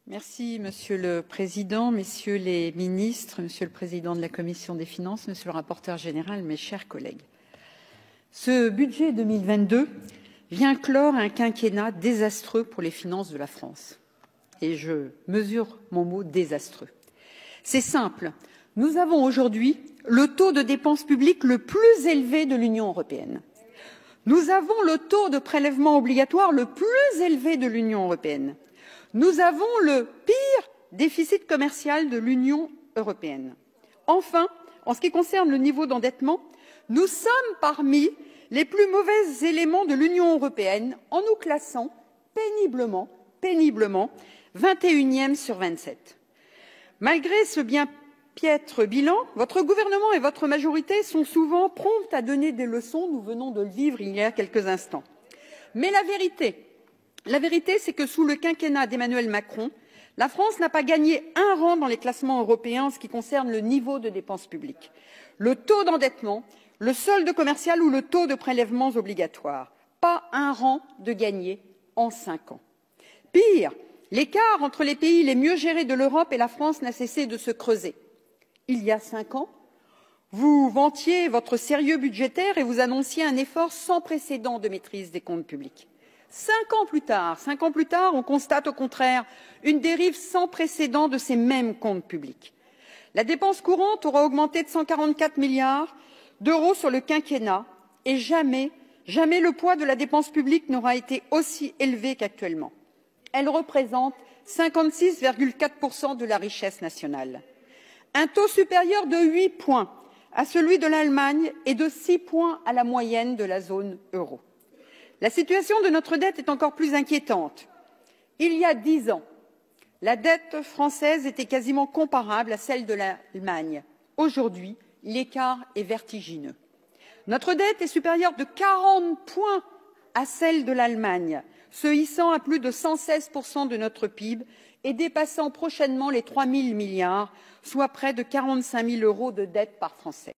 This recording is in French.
Merci, Monsieur le Président, Messieurs les ministres, Monsieur le Président de la Commission des finances, Monsieur le rapporteur général, mes chers collègues. Ce budget 2022 vient clore un quinquennat désastreux pour les finances de la France. Et je mesure mon mot désastreux. C'est simple, nous avons aujourd'hui le taux de dépenses publiques le plus élevé de l'Union européenne. Nous avons le taux de prélèvement obligatoire le plus élevé de l'Union européenne. Nous avons le pire déficit commercial de l'Union européenne. Enfin, en ce qui concerne le niveau d'endettement, nous sommes parmi les plus mauvais éléments de l'Union européenne en nous classant péniblement 21e sur 27. Malgré ce bien piètre bilan, votre gouvernement et votre majorité sont souvent promptes à donner des leçons, nous venons de le vivre il y a quelques instants. Mais la vérité, c'est que sous le quinquennat d'Emmanuel Macron, la France n'a pas gagné un rang dans les classements européens en ce qui concerne le niveau de dépenses publiques, le taux d'endettement, le solde commercial ou le taux de prélèvements obligatoires. Pas un rang de gagné en 5 ans. Pire, l'écart entre les pays les mieux gérés de l'Europe et la France n'a cessé de se creuser. Il y a 5 ans, vous vantiez votre sérieux budgétaire et vous annonciez un effort sans précédent de maîtrise des comptes publics. 5 ans plus tard, on constate au contraire une dérive sans précédent de ces mêmes comptes publics. La dépense courante aura augmenté de 144 milliards d'euros sur le quinquennat et jamais le poids de la dépense publique n'aura été aussi élevé qu'actuellement. Elle représente 56,4% de la richesse nationale. Un taux supérieur de 8 points à celui de l'Allemagne et de 6 points à la moyenne de la zone euro. La situation de notre dette est encore plus inquiétante. Il y a 10 ans, la dette française était quasiment comparable à celle de l'Allemagne. Aujourd'hui, l'écart est vertigineux. Notre dette est supérieure de 40 points à celle de l'Allemagne, se hissant à plus de 116% de notre PIB et dépassant prochainement les 3 000 milliards, soit près de 45 000 € de dette par Français.